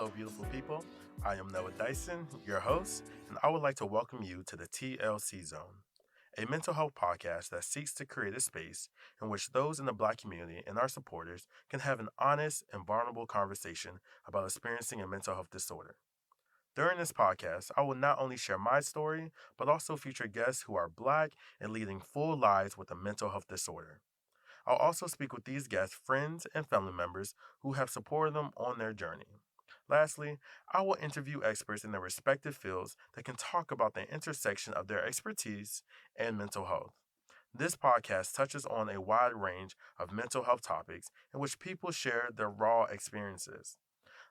hello, beautiful people. I am Noah Dyson, your host, and I would like to welcome you to the TLC Zone, a mental health podcast that seeks to create a space in which those in the Black community and our supporters can have an honest and vulnerable conversation about experiencing a mental health disorder. During this podcast, I will not only share my story, but also feature guests who are Black and leading full lives with a mental health disorder. I'll also speak with these guests, friends, and family members who have supported them on their journey. Lastly, I will interview experts in their respective fields that can talk about the intersection of their expertise and mental health. This podcast touches on a wide range of mental health topics in which people share their raw experiences.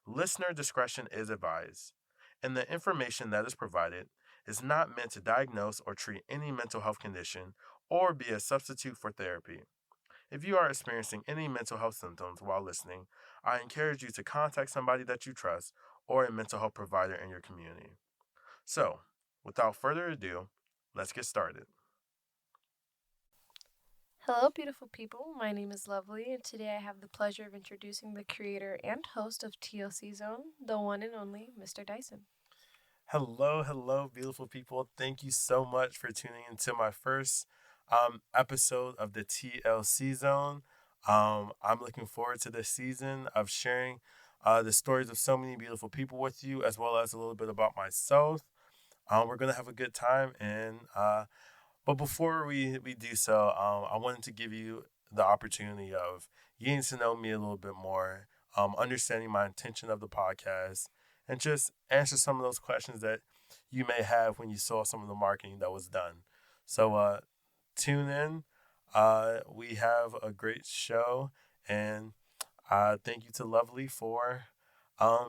Listener discretion is advised, and the information that is provided is not meant to diagnose or treat any mental health condition or be a substitute for therapy. If you are experiencing any mental health symptoms while listening, I encourage you to contact somebody that you trust or a mental health provider in your community. So, without further ado, let's get started. Hello, beautiful people. My name is Lovely, and today I have the pleasure of introducing the creator and host of TLC Zone, the one and only Mr. Dyson. Hello, beautiful people. Thank you so much for tuning into my first episode of the TLC Zone. I'm looking forward to this season of sharing the stories of so many beautiful people with you, as well as a little bit about myself. We're gonna have a good time, and but before we do so, I wanted to give you the opportunity of getting to know me a little bit more, understanding my intention of the podcast, and just answer some of those questions that you may have when you saw some of the marketing that was done. So tune in. We have a great show, and thank you to Lovely for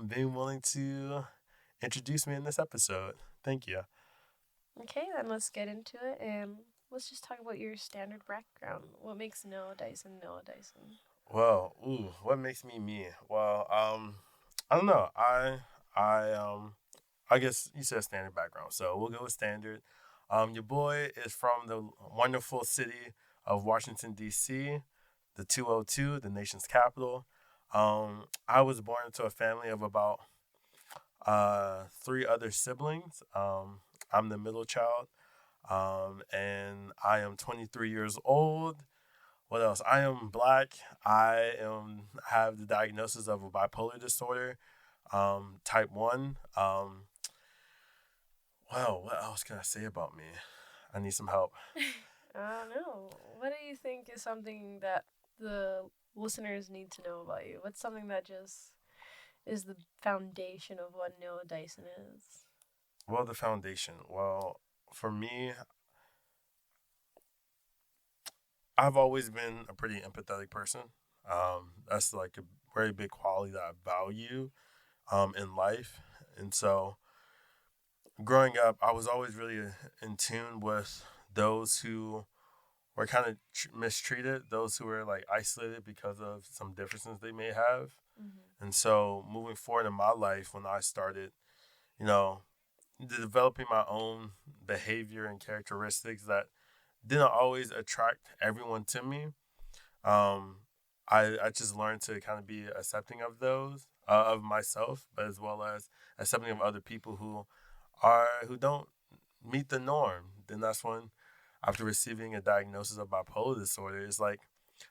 being willing to introduce me in this episode. Thank you. Okay, then let's get into it, and let's just talk about your standard background. What makes Noah Dyson Noah Dyson? Well, what makes me me? Well, I don't know. I guess you said standard background, so we'll go with standard. Your boy is from the wonderful city of Washington D.C., the 202, the nation's capital. I was born into a family of about three other siblings. I'm the middle child, and I am 23 years old. What else? I am Black. I have the diagnosis of a bipolar disorder, type 1. Well, what else can I say about me? I need some help. I don't know. What do you think is something that the listeners need to know about you? What's something that just is the foundation of what Noah Dyson is? Well, the foundation. Well, for me, I've always been a pretty empathetic person. That's like a very big quality that I value in life. And so growing up, I was always really in tune with those who were kind of mistreated, those who were like isolated because of some differences they may have. Mm-hmm. And so moving forward in my life, when I started, you know, developing my own behavior and characteristics that didn't always attract everyone to me, um, I just learned to kind of be accepting of those, of myself, but as well as accepting of other people who don't meet the norm. Then that's when, after receiving a diagnosis of bipolar disorder, it's like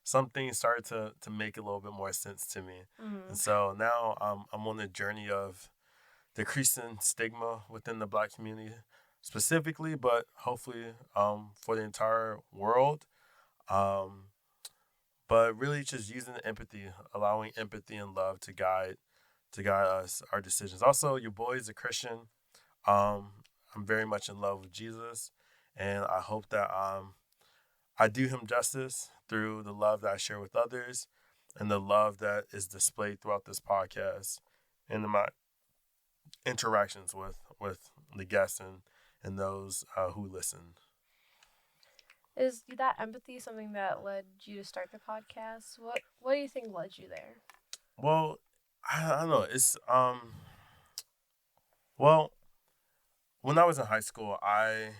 some things started to make a little bit more sense to me. And Mm-hmm. so now I'm on a journey of decreasing stigma within the Black community specifically, but hopefully for the entire world. Um, but really just using empathy, allowing empathy and love to guide us our decisions. Also, your boy is a Christian. Um, I'm very much in love with Jesus, and I hope that I do him justice through the love that I share with others and the love that is displayed throughout this podcast and in my interactions with the guests and those who listen. Is that empathy something that led you to start the podcast? What do you think led you there? Well, I don't know. It's well, when I was in high school, I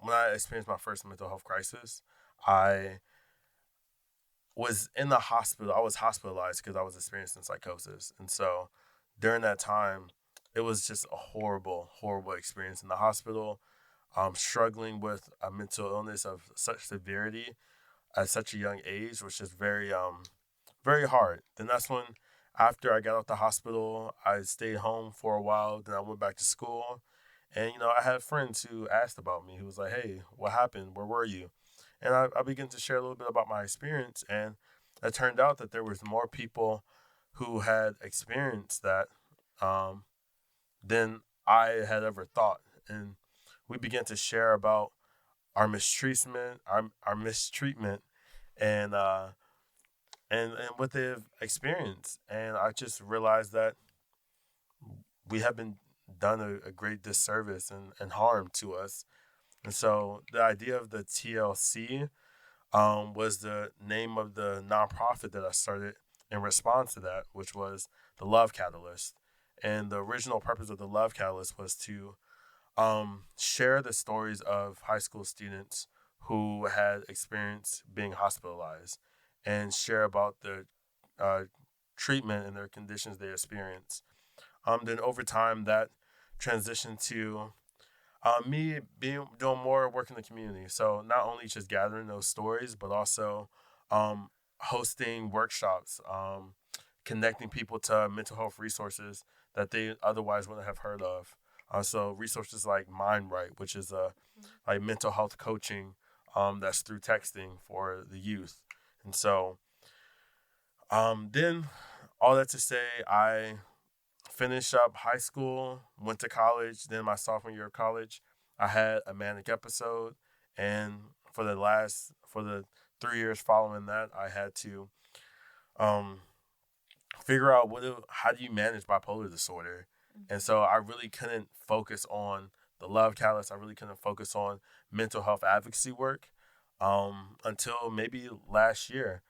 when I experienced my first mental health crisis, I was in the hospital. I was hospitalized because I was experiencing psychosis, and so during that time, it was just a horrible, horrible experience in the hospital. Struggling with a mental illness of such severity at such a young age was just very hard. Then that's when, after I got out the hospital, I stayed home for a while. Then I went back to school, and I had friends who asked about me. Who was like, "Hey, what happened? Where were you?" And I began to share a little bit about my experience, and it turned out that there was more people who had experienced that um, than I had ever thought, and we began to share about our mistreatment, our mistreatment, and and what they've experienced. And I just realized that we have been done a great disservice and harm to us. And so the idea of the TLC was the name of the nonprofit that I started in response to that, which was the Love Catalyst. And the original purpose of the Love Catalyst was to share the stories of high school students who had experienced being hospitalized and share about the uh, treatment and their conditions they experience. Then over time, that transitioned to me being doing more work in the community. So not only just gathering those stories, but also um, hosting workshops, connecting people to mental health resources that they otherwise wouldn't have heard of. So resources like Mind Right, which is like mental health coaching that's through texting for the youth. And so then all that to say, I finished up high school, went to college. Then my sophomore year of college, I had a manic episode, and for the 3 years following that, I had to um, figure out how do you manage bipolar disorder. And so I really couldn't focus on the Love Catalyst. I really couldn't focus on mental health advocacy work until maybe last year.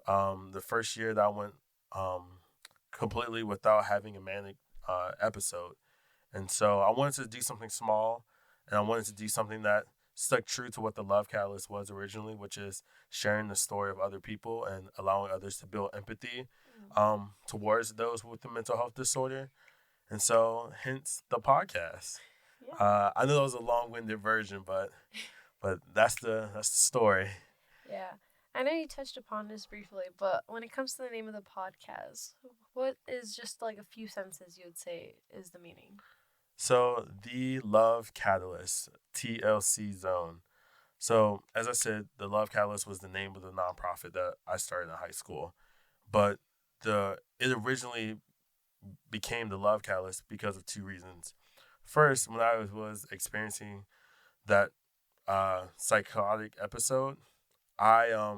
The first year that I went completely without having a manic episode. And so I wanted to do something small, and I wanted to do something that stuck true to what the Love Catalyst was originally, which is sharing the story of other people and allowing others to build empathy towards those with the mental health disorder. And so, hence the podcast. Yeah. I know that was a long-winded version, but that's the story. Yeah. I know you touched upon this briefly, but when it comes to the name of the podcast, what is just like a few sentences you would say is the meaning? So the Love Catalyst, TLC Zone. So as I said, the Love Catalyst was the name of the nonprofit that I started in high school, but it originally became the Love Catalyst because of two reasons. First, when I was experiencing that psychotic episode, I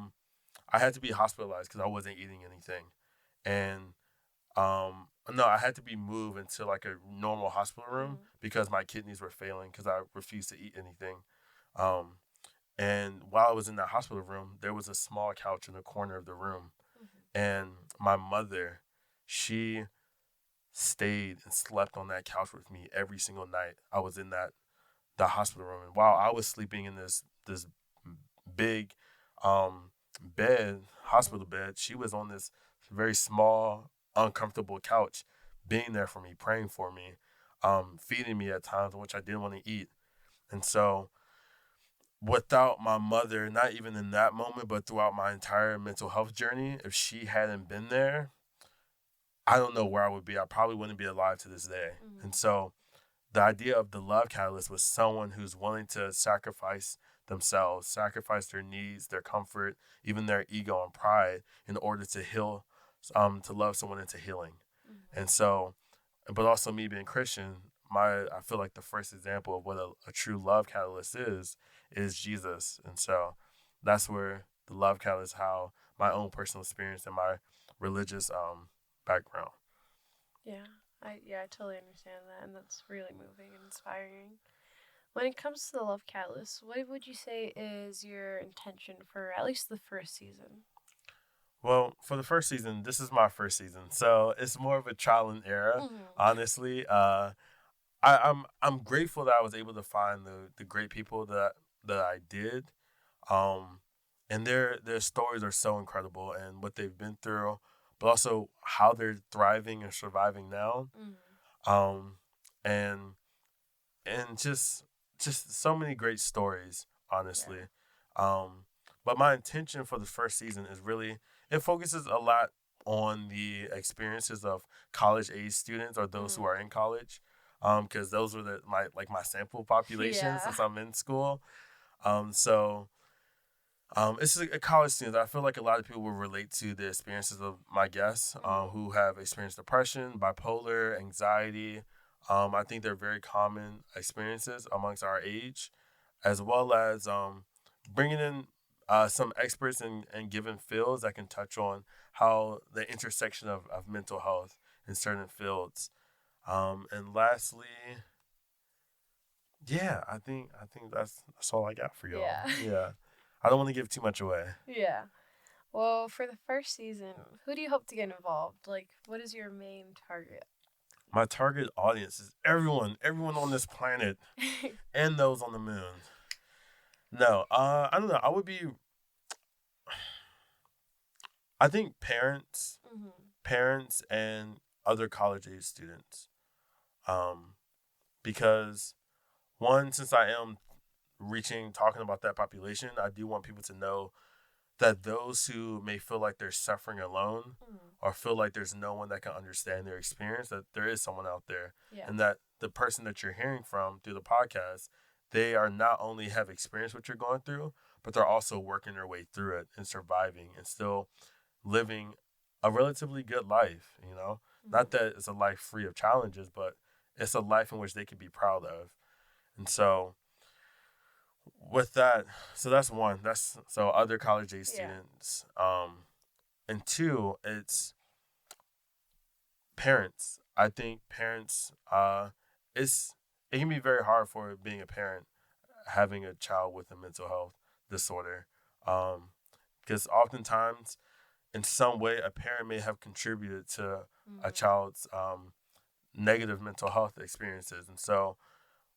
I had to be hospitalized because I wasn't eating anything, and no, I had to be moved into like a normal hospital room because my kidneys were failing because I refused to eat anything. Um, and while I was in that hospital room, there was a small couch in the corner of the room, and my mother, she stayed and slept on that couch with me every single night. I was in the hospital room, and while I was sleeping in this big um, bed, hospital bed, she was on this very small, uncomfortable couch, being there for me, praying for me, feeding me at times in which I didn't want to eat. And so, without my mother, not even in that moment, but throughout my entire mental health journey, if she hadn't been there, I don't know where I would be. I probably wouldn't be alive to this day. And so, the idea of the Love Catalyst was someone who's willing to sacrifice themselves, sacrifice their needs, their comfort, even their ego and pride in order to heal, to love someone into healing. And so, but also me being Christian, I feel like the first example of what a true love catalyst is Jesus. And so that's where the Love Catalyst, how my own personal experience and my religious background. Yeah, I totally understand that, and that's really moving and inspiring. When it comes to the Love Catalyst, what would you say is your intention for at least the first season? Well, for the first season, this is my first season, so it's more of a trial and error. Honestly, I'm grateful that I was able to find the great people that I did, um, and their stories are so incredible, and what they've been through. but also how they're thriving and surviving now. Um, and just so many great stories, honestly. But my intention for the first season is really, it focuses a lot on the experiences of college age students or those who are in college, because those were my sample population since I'm in school. So it's a college student. I feel like a lot of people will relate to the experiences of my guests who have experienced depression, bipolar, anxiety. I think they're very common experiences amongst our age, as well as bringing in some experts in given fields that can touch on how the intersection of mental health in certain fields. And lastly, yeah, I think that's all I got for y'all. Yeah. I don't want to give too much away. Yeah. Well, for the first season, who do you hope to get involved? Like, what is your main target? My target audience is everyone on this planet, and those on the moon. No, I don't know. I think parents and other college age students, because one, since I am talking about that population, I do want people to know that those who may feel like they're suffering alone or feel like there's no one that can understand their experience, that there is someone out there. And that the person that you're hearing from through the podcast, they are not only have experienced what you're going through, but they're also working their way through it and surviving and still living a relatively good life, Not that it's a life free of challenges, but it's a life in which they can be proud of. And so with that, so that's one. So other college age students. And two, it's parents. I think parents. It can be very hard for being a parent having a child with a mental health disorder, because oftentimes, in some way, a parent may have contributed to a child's negative mental health experiences, and so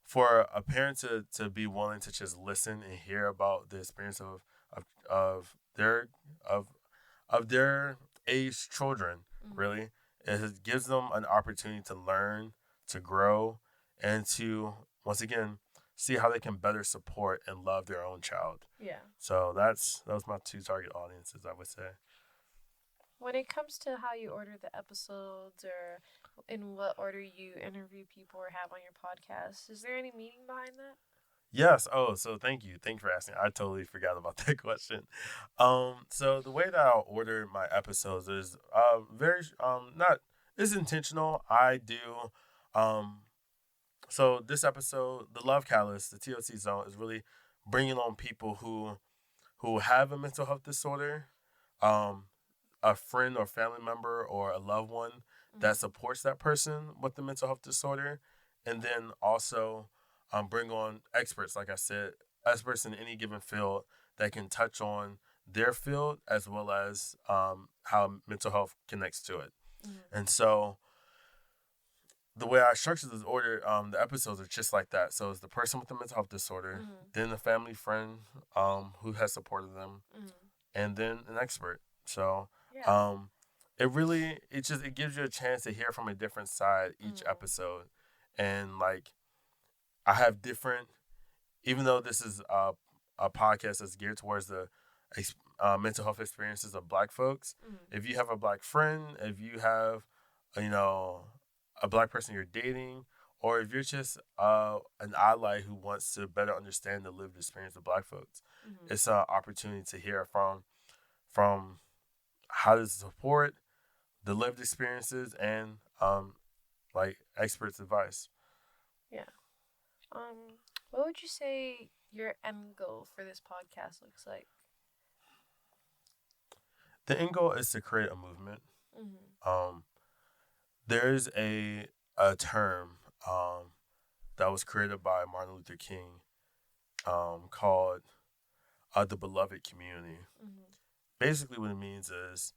for a parent to be willing to just listen and hear about the experience of their age children, really, it gives them an opportunity to learn, to grow, and to once again see how they can better support and love their own child. So those my two target audiences, I would say. When it comes to how you order the episodes or in what order you interview people or have on your podcast, is there any meaning behind that? Yes. Oh, so thank you. Thanks for asking. I totally forgot about that question. So the way that I'll order my episodes is very not it's intentional. I do so this episode, the Love Callus, the TLC zone, is really bringing on people who have a mental health disorder, a friend or family member or a loved one that supports that person with the mental health disorder, and then also bring on experts, like I said, experts in any given field that can touch on their field as well as how mental health connects to it. And so the way I structure this order, the episodes are just like that. So it's the person with the mental health disorder, then the family friend who has supported them, and then an expert. So it gives you a chance to hear from a different side each episode. And like I have different, even though this is a podcast that's geared towards the mental health experiences of Black folks, if you have a Black friend, if you have, a Black person you're dating, or if you're just an ally who wants to better understand the lived experience of Black folks, it's an opportunity to hear from how to support the lived experiences and like experts' advice. Yeah. What would you say your end goal for this podcast looks like? The end goal is to create a movement. There's a term that was created by Martin Luther King called the beloved community. Basically, what it means is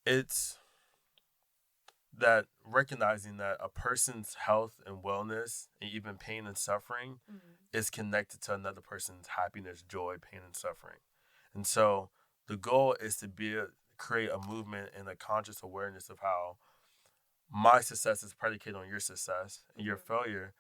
it's that recognizing that a person's health and wellness and even pain and suffering is connected to another person's happiness, joy, pain, and suffering. And so the goal is to create a movement and a conscious awareness of how my success is predicated on your success, and your failure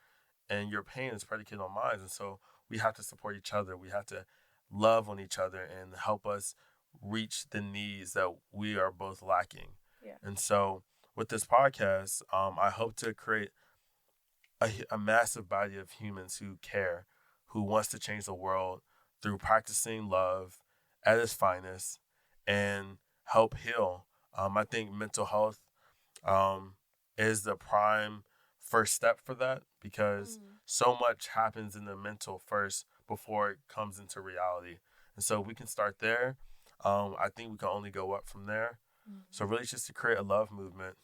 and your pain is predicated on mine. And so we have to support each other. We have to love on each other and help us reach the needs that we are both lacking. Yeah. And so with this podcast, I hope to create a massive body of humans who care, who wants to change the world through practicing love at its finest and help heal. I think mental health um, is the prime first step for that, because so much happens in the mental first before it comes into reality. And so we can start there. I think we can only go up from there. So really just to create a love movement,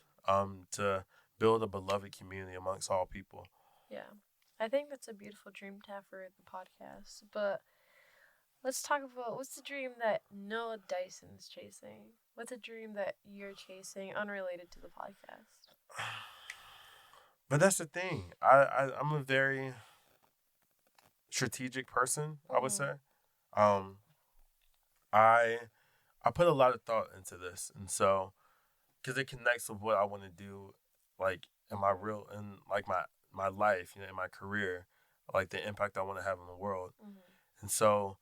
to build a beloved community amongst all people. Yeah. I think that's a beautiful dream to have for the podcast. But let's talk about, what's the dream that Noah Dyson's chasing? What's a dream that you're chasing unrelated to the podcast? But that's the thing. I'm a very strategic person, I would say. Um, I I put a lot of thought into this, and so because it connects with what I want to do, like in my real, in like my life, in my career, like the impact I want to have in the world. And so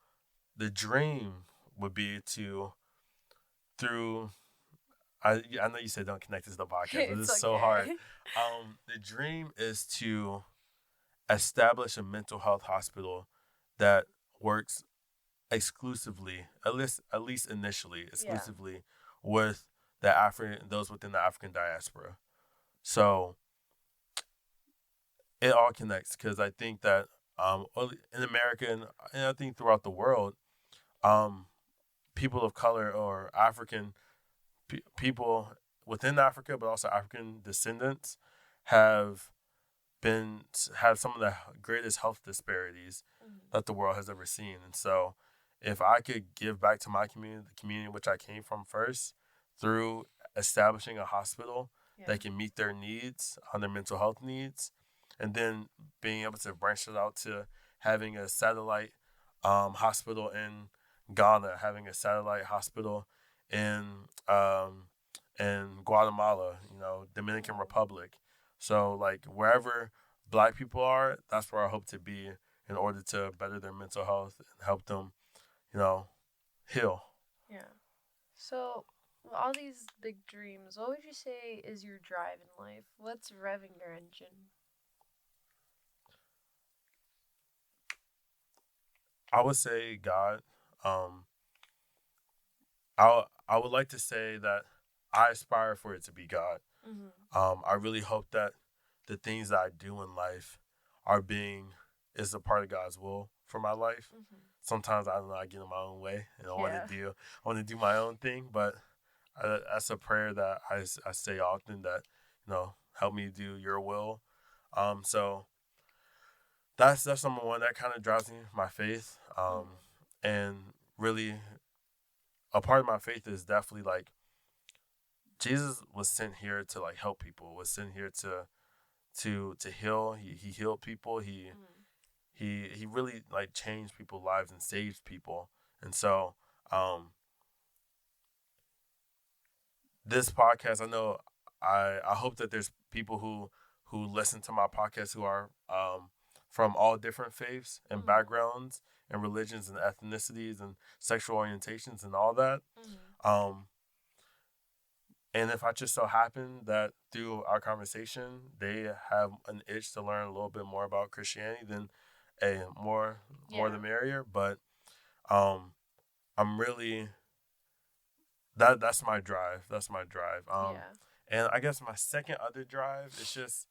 the dream would be to, through, I know you said don't connect this to the podcast, but it's so hard. The dream is to establish a mental health hospital that works exclusively, at least initially, exclusively with those within the African diaspora. So it all connects, because I think that in America, and I think throughout the world, people of color or African people within Africa, but also African descendants, have some of the greatest health disparities that the world has ever seen. And so if I could give back to my community, the community in which I came from first, through establishing a hospital that can meet their needs, on their mental health needs, and then being able to branch it out to having a satellite hospital in Ghana, having a satellite hospital in Guatemala, Dominican Republic. So like wherever Black people are, that's where I hope to be, in order to better their mental health and help them, heal. Yeah. So, with all these big dreams, what would you say is your drive in life? What's revving your engine? I would say God. Um, I would like to say that I aspire for it to be God. I really hope that the things that I do in life is a part of God's will for my life. Sometimes I don't know, I get in my own way and I want to do my own thing, but that's a prayer that I say often, that help me do your will. So that's number one. That kind of drives me, my faith. And really, a part of my faith is definitely like Jesus was sent here to like help people. Was sent here to heal. He healed people. He really like changed people's lives and saved people. And so this podcast, I know, I hope that there's people who listen to my podcast who are from all different faiths and backgrounds and religions and ethnicities and sexual orientations and all that. And if I just so happen that through our conversation they have an itch to learn a little bit more about Christianity, then more the merrier. But I'm really that's my drive. That's my drive. And I guess my second other drive is just,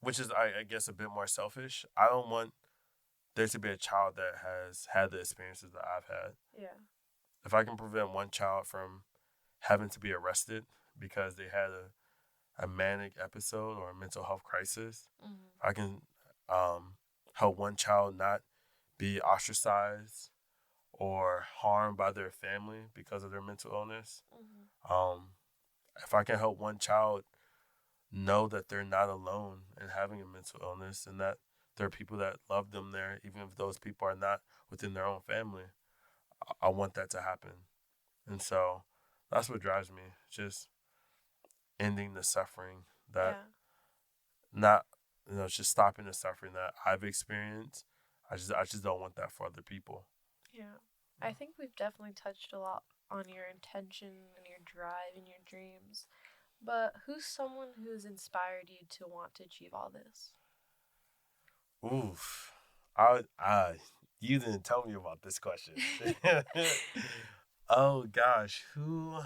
which is I guess a bit more selfish. I don't want there to be a child that has had the experiences that I've had. Yeah. If I can prevent one child from having to be arrested because they had a manic episode or a mental health crisis, I can help one child not be ostracized or harmed by their family because of their mental illness. If I can help one child know that they're not alone in having a mental illness, and that there are people that love them there, even if those people are not within their own family, I want that to happen. And so That's what drives me. Just ending the suffering that Yeah. not just stopping the suffering that I've experienced. I just don't want that for other people. Yeah. I think we've definitely touched a lot on your intention and your drive and your dreams. But who's someone who's inspired you to want to achieve all this? Oof. I you didn't tell me about this question. Oh gosh, who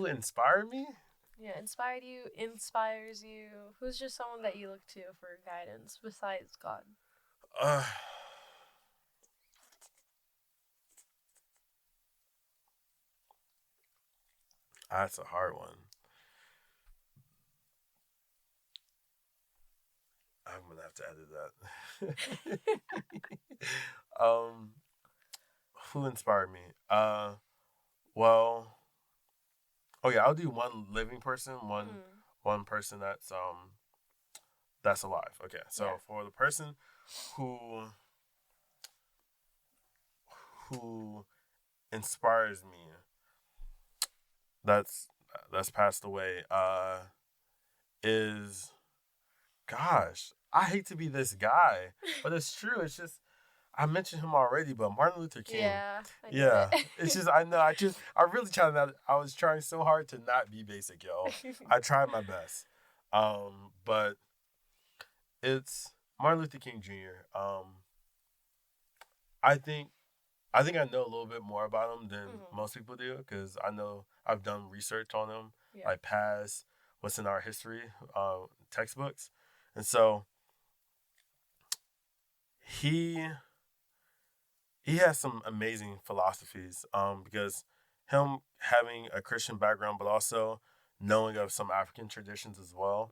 inspired me? Yeah, inspired you, inspires you. Who's just someone that you look to for guidance besides God? Uh, that's a hard one. I'm gonna have to edit that. Who inspired me? Well, oh yeah, I'll do one living person, one person that's alive. Okay, so Yeah. for the person who who inspires me, that's that's passed away. Is gosh, I hate to be this guy, but it's true. It's just I mentioned him already, but Martin Luther King. Yeah, I knew Yeah, it. it's just I know. I really tried not. I was trying so hard to not be basic, yo. I tried my best, but it's Martin Luther King Jr. I think I know a little bit more about him than most people do because I know I've done research on him, Yeah. like past what's in our history textbooks, and so he he has some amazing philosophies. Because him having a Christian background, but also knowing of some African traditions as well.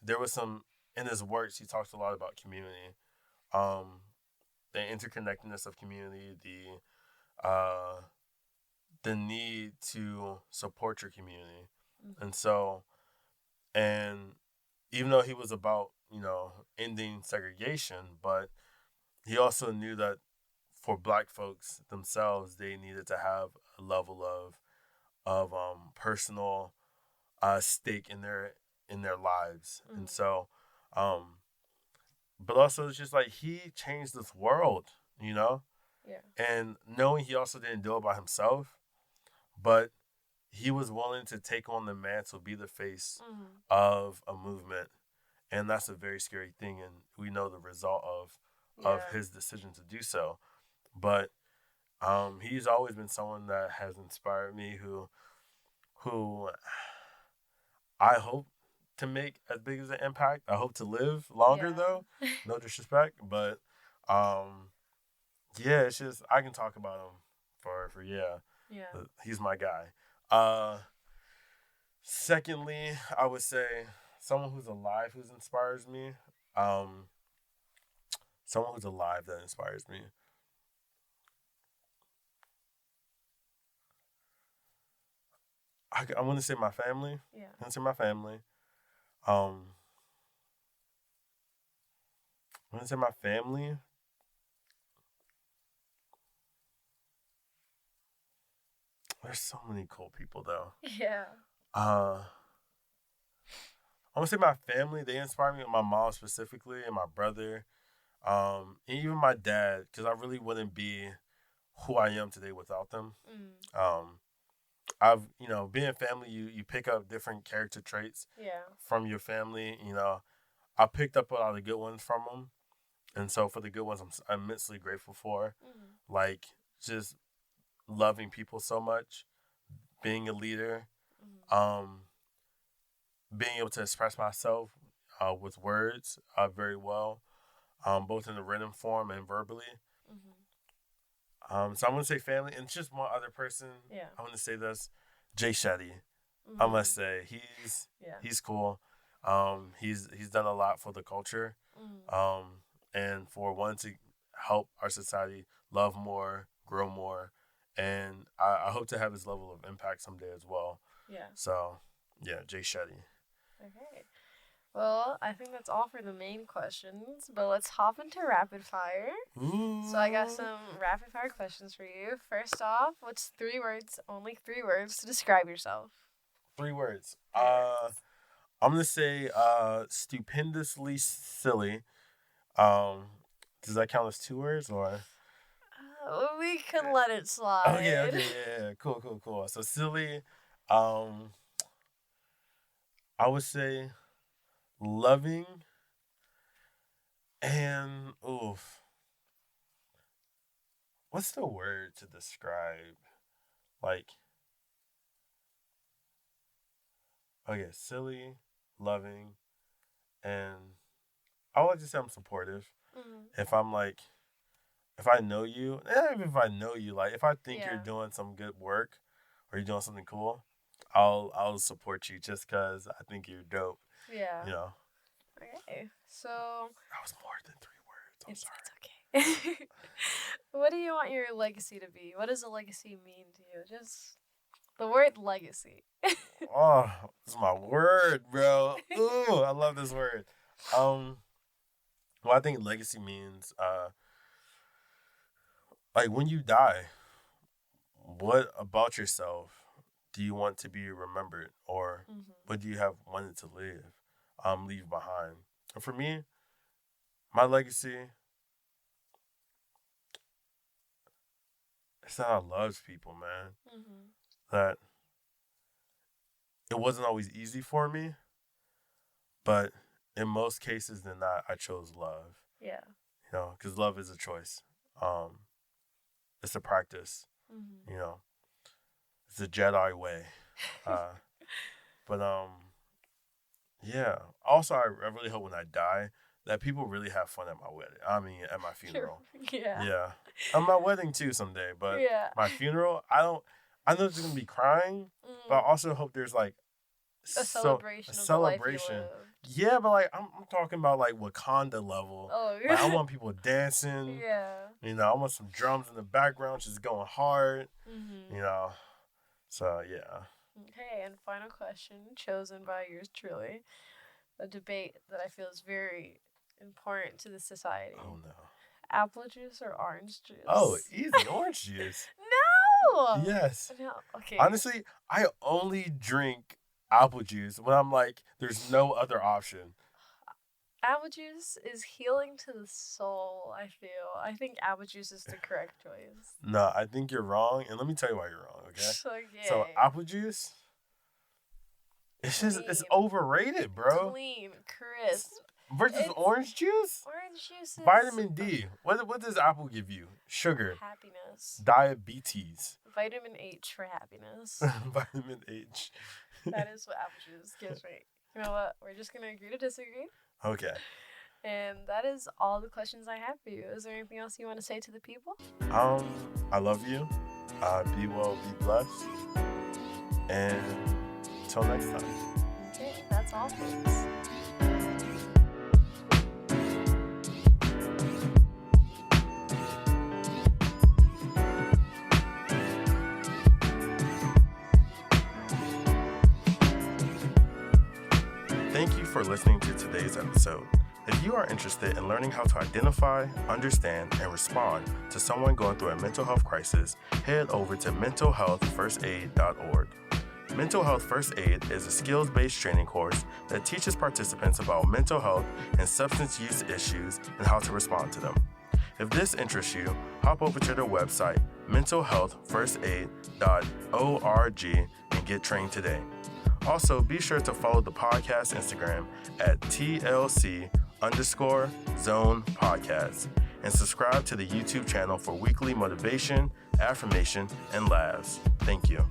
There was some in his works. He talks a lot about community, um, the interconnectedness of community, uh, the need to support your community, and so and even though he was about ending segregation, but he also knew that for Black folks themselves, they needed to have a level of personal stake in their lives, and so, um, but also it's just like he changed this world, you know, Yeah. and knowing he also didn't do it by himself, but he was willing to take on the mantle, be the face of a movement, and that's a very scary thing, and we know the result of his decision to do so, but he's always been someone that has inspired me, who I hope to make as big as an impact. I hope to live longer though. No disrespect, but um, yeah, it's just I can talk about him for yeah. Yeah. He's my guy. Uh, Secondly, I would say someone who's alive who inspires me. Um, Someone who's alive that inspires me. I want to say my family. Yeah. I want to say my family. Um, I want to say my family. There's so many cool people though. Yeah. I want to say my family. They inspire me. My mom specifically, and my brother, and even my dad, because I really wouldn't be who I am today without them. Um, I've being family, you pick up different character traits from your family. I picked up a lot of good ones from them, and so for the good ones, I'm immensely grateful for. Like just loving people so much, being a leader, um, being able to express myself with words very well, both in the written form and verbally. So I'm gonna say family, and just one other person. Yeah. I want to say this, Jay Shetty. I must say he's cool. He's done a lot for the culture, and for one to help our society love more, grow more, and I hope to have his level of impact someday as well. Yeah. So yeah, Jay Shetty. Okay. Well, I think that's all for the main questions, but let's hop into rapid fire. Ooh. So I got some rapid fire questions for you. First off, what's 3 words, only 3 words, to describe yourself? 3 words. I'm gonna say stupendously silly. Does that count as 2 words or? We can let it slide. Okay, yeah. Cool. So silly. Um, I would say loving and what's the word to describe? Like, okay, silly, loving, and I would like to say I'm supportive. Mm-hmm. If I know you, even if I know you, like if I think you're Yeah. doing some good work or you're doing something cool, I'll support you just because I think you're dope. Yeah. You know, Okay. So that was more than 3 words. I'm sorry. It's okay. What do you want your legacy to be? What does a legacy mean to you? Just the word legacy. Oh, this is my word, bro. Ooh, I love this word. Well, I think legacy means like when you die, what about yourself do you want to be remembered, or what do you have wanted to leave behind? And for me, my legacy is that I loved people, man. Mm-hmm. That it wasn't always easy for me, but in most cases than not, I chose love. Yeah. You know, because love is a choice. It's a practice. Mm-hmm. You know, it's a Jedi way. But yeah. Also, I really hope when I die that people really have fun at my wedding. I mean, at my funeral. Yeah. Yeah. At my wedding too someday, but Yeah. my funeral, I know there's gonna be crying, but I also hope there's like a celebration. A celebration. Of the life Yeah, but like I'm talking about like Wakanda level. Oh, yeah. Like, I want people dancing. Yeah. You know, I want some drums in the background just going hard. Mm-hmm. You know. So yeah. Okay, and final question chosen by yours truly. A debate that I feel is very important to the society. Oh no. Apple juice or orange juice? Oh, easy. Orange juice. No! Yes. No. Okay. Honestly, I only drink apple juice when I'm like, there's no other option. Apple juice is healing to the soul, I feel. I think apple juice is the correct choice. No, I think you're wrong, and let me tell you why you're wrong, okay? Okay. So apple juice, it's overrated, bro. Clean, crisp. Versus orange juice? Orange juice is... Vitamin D. What does apple give you? Sugar. Happiness. Diabetes. Vitamin H for happiness. Vitamin H. That is what apple juice gives me. You know what? We're just going to agree to disagree. Okay. And that is all the questions I have for you. Is there anything else you want to say to the people? I love you. Be well, be blessed. And until next time. Okay, that's all, folks. Thank you for listening to today's episode. If you are interested in learning how to identify, understand, and respond to someone going through a mental health crisis, head over to mentalhealthfirstaid.org. Mental Health First Aid is a skills-based training course that teaches participants about mental health and substance use issues and how to respond to them. If this interests you, hop over to their website, mentalhealthfirstaid.org, and get trained today. Also, be sure to follow the podcast Instagram at TLC_Zone Podcast and subscribe to the YouTube channel for weekly motivation, affirmation, and laughs. Thank you.